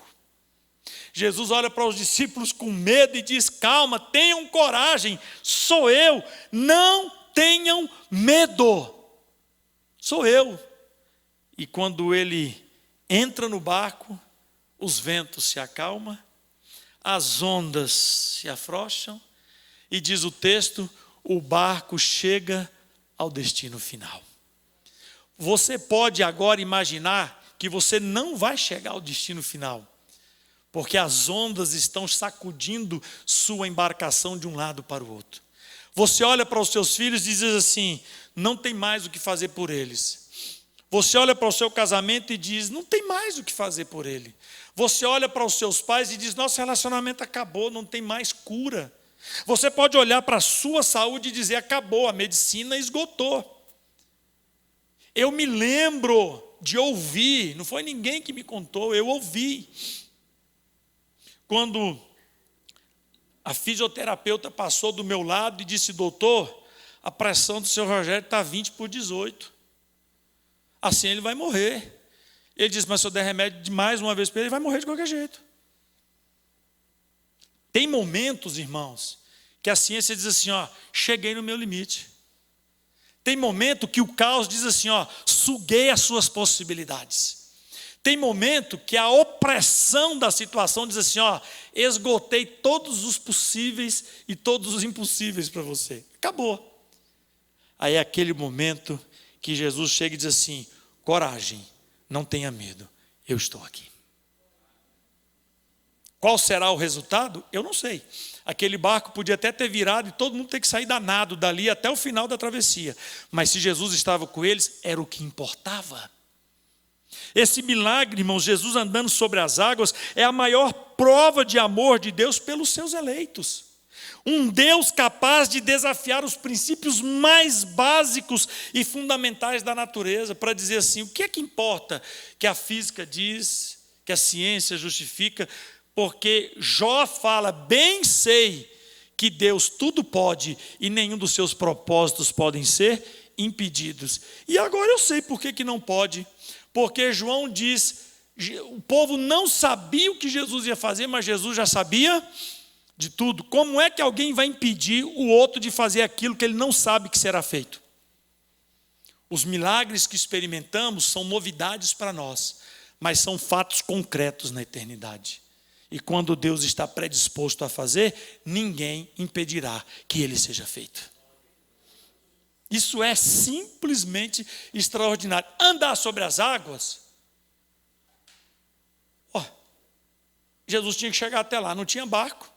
Jesus olha para os discípulos com medo e diz: calma, tenham coragem, sou eu, não tenham medo. Sou eu. E quando ele entra no barco, os ventos se acalmam, as ondas se afrouxam, e diz o texto, o barco chega ao destino final. Você pode agora imaginar que você não vai chegar ao destino final, porque as ondas estão sacudindo sua embarcação de um lado para o outro. Você olha para os seus filhos e diz assim, não tem mais o que fazer por eles. Você olha para o seu casamento e diz, não tem mais o que fazer por ele. Você olha para os seus pais e diz, nosso relacionamento acabou, não tem mais cura. Você pode olhar para a sua saúde e dizer, acabou, a medicina esgotou. Eu me lembro de ouvir, não foi ninguém que me contou, eu ouvi. Quando a fisioterapeuta passou do meu lado e disse, doutor, a pressão do seu Rogério está 20/18. Assim ele vai morrer. Ele disse, mas se eu der remédio de mais uma vez para ele, ele vai morrer de qualquer jeito. Tem momentos, irmãos, que a ciência diz assim, cheguei no meu limite. Tem momento que o caos diz assim, suguei as suas possibilidades. Tem momento que a opressão da situação diz assim, esgotei todos os possíveis e todos os impossíveis para você. Acabou. Aí é aquele momento que Jesus chega e diz assim, coragem, não tenha medo, eu estou aqui. Qual será o resultado? Eu não sei. Aquele barco podia até ter virado e todo mundo ter que sair danado dali até o final da travessia. Mas se Jesus estava com eles, era o que importava. Esse milagre, irmãos, Jesus andando sobre as águas, é a maior prova de amor de Deus pelos seus eleitos. Um Deus capaz de desafiar os princípios mais básicos e fundamentais da natureza, para dizer assim, o que é que importa que a física diz, que a ciência justifica, porque Jó fala, bem sei que Deus tudo pode e nenhum dos seus propósitos podem ser impedidos. E agora eu sei por que não pode, porque João diz, o povo não sabia o que Jesus ia fazer, mas Jesus já sabia de tudo. Como é que alguém vai impedir o outro de fazer aquilo que ele não sabe que será feito? Os milagres que experimentamos são novidades para nós, mas são fatos concretos na eternidade. E quando Deus está predisposto a fazer, ninguém impedirá que ele seja feito. Isso é simplesmente extraordinário. Andar sobre as águas, Jesus tinha que chegar até lá, não tinha barco.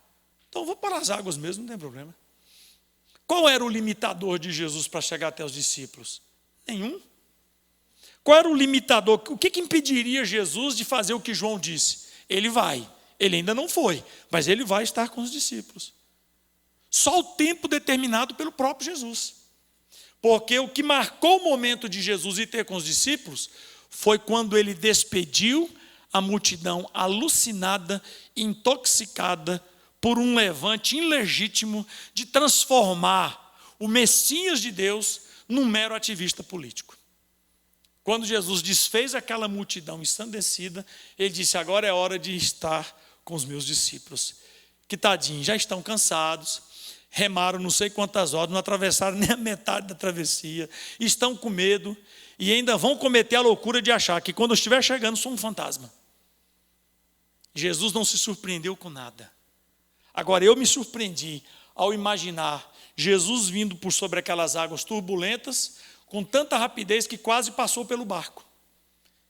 Então eu vou para as águas mesmo, não tem problema. Qual era o limitador de Jesus para chegar até os discípulos? Nenhum. Qual era o limitador? O que impediria Jesus de fazer o que João disse? Ele vai. Ele ainda não foi, mas ele vai estar com os discípulos. Só o tempo determinado pelo próprio Jesus. Porque o que marcou o momento de Jesus ir ter com os discípulos foi quando ele despediu a multidão alucinada, intoxicada por um levante ilegítimo de transformar o Messias de Deus num mero ativista político. Quando Jesus desfez aquela multidão ensandecida, ele disse, agora é hora de estar com os meus discípulos. Que tadinho, já estão cansados, remaram não sei quantas horas, não atravessaram nem a metade da travessia, estão com medo e ainda vão cometer a loucura de achar que quando eu estiver chegando sou um fantasma. Jesus não se surpreendeu com nada. Agora eu me surpreendi ao imaginar Jesus vindo por sobre aquelas águas turbulentas, com tanta rapidez que quase passou pelo barco.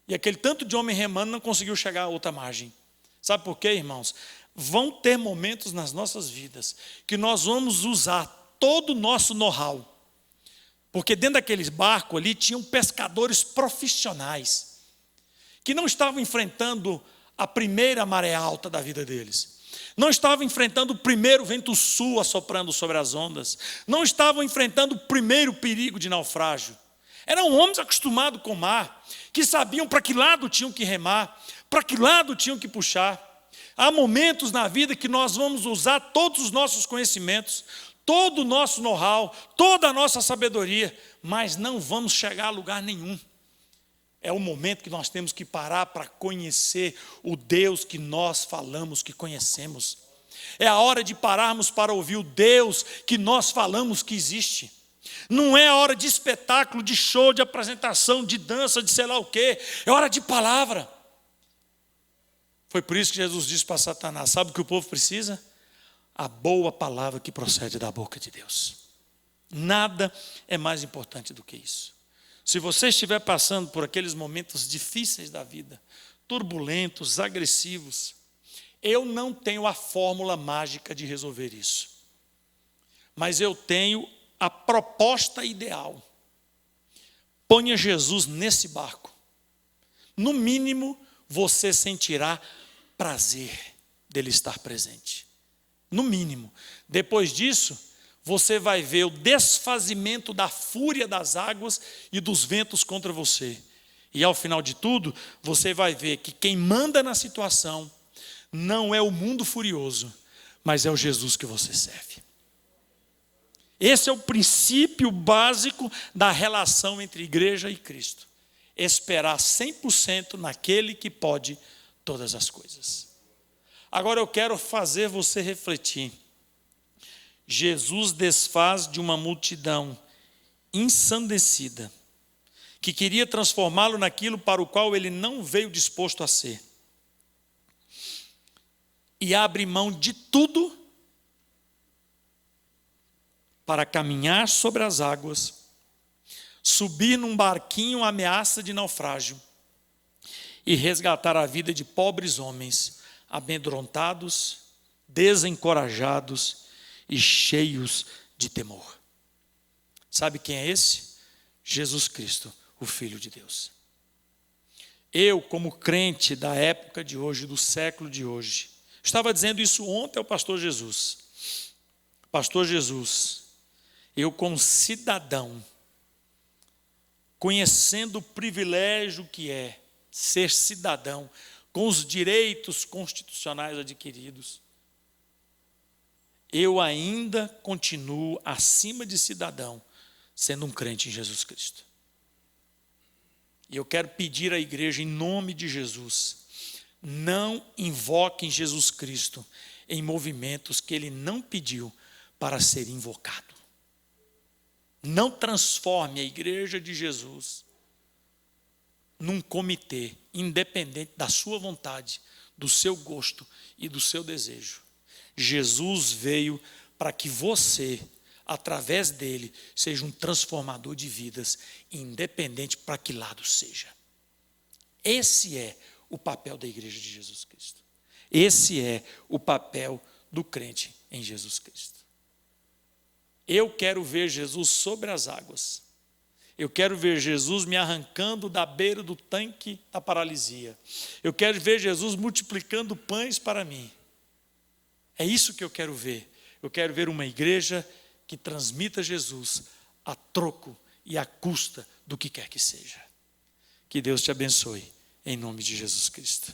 E aquele tanto de homem remando não conseguiu chegar à outra margem. Sabe por quê, irmãos? Vão ter momentos nas nossas vidas que nós vamos usar todo o nosso know-how. Porque dentro daqueles barcos ali tinham pescadores profissionais que não estavam enfrentando a primeira maré alta da vida deles. Não estavam enfrentando o primeiro vento sul assoprando sobre as ondas. Não estavam enfrentando o primeiro perigo de naufrágio. Eram homens acostumados com o mar, que sabiam para que lado tinham que remar, para que lado tinham que puxar. Há momentos na vida que nós vamos usar todos os nossos conhecimentos, todo o nosso know-how, toda a nossa sabedoria, mas não vamos chegar a lugar nenhum. É o momento que nós temos que parar para conhecer o Deus que nós falamos que conhecemos. É a hora de pararmos para ouvir o Deus que nós falamos que existe. Não é hora de espetáculo, de show, de apresentação, de dança, de sei lá o quê. É hora de palavra. Foi por isso que Jesus disse para Satanás: sabe o que o povo precisa? A boa palavra que procede da boca de Deus. Nada é mais importante do que isso. Se você estiver passando por aqueles momentos difíceis da vida, turbulentos, agressivos, eu não tenho a fórmula mágica de resolver isso. Mas eu tenho a proposta ideal. Ponha Jesus nesse barco. No mínimo, você sentirá prazer dele estar presente. No mínimo. Depois disso, você vai ver o desfazimento da fúria das águas e dos ventos contra você. E ao final de tudo, você vai ver que quem manda na situação não é o mundo furioso, mas é o Jesus que você serve. Esse é o princípio básico da relação entre igreja e Cristo. Esperar 100% naquele que pode todas as coisas. Agora eu quero fazer você refletir. Jesus desfaz de uma multidão ensandecida, que queria transformá-lo naquilo para o qual ele não veio disposto a ser. E abre mão de tudo para caminhar sobre as águas, subir num barquinho à ameaça de naufrágio e resgatar a vida de pobres homens, amedrontados, desencorajados e cheios de temor. Sabe quem é esse? Jesus Cristo, o Filho de Deus. Eu, como crente da época de hoje, do século de hoje, estava dizendo isso ontem ao pastor Jesus. Pastor Jesus, eu como cidadão, conhecendo o privilégio que é ser cidadão, com os direitos constitucionais adquiridos, eu ainda continuo acima de cidadão, sendo um crente em Jesus Cristo. E eu quero pedir à igreja, em nome de Jesus, não invoquem Jesus Cristo em movimentos que Ele não pediu para ser invocado. Não transforme a igreja de Jesus num comitê independente da sua vontade, do seu gosto e do seu desejo. Jesus veio para que você, através dele, seja um transformador de vidas, independente para que lado seja. Esse é o papel da igreja de Jesus Cristo. Esse é o papel do crente em Jesus Cristo. Eu quero ver Jesus sobre as águas. Eu quero ver Jesus me arrancando da beira do tanque da paralisia. Eu quero ver Jesus multiplicando pães para mim. É isso que eu quero ver. Eu quero ver uma igreja que transmita Jesus a troco e à custa do que quer que seja. Que Deus te abençoe, em nome de Jesus Cristo.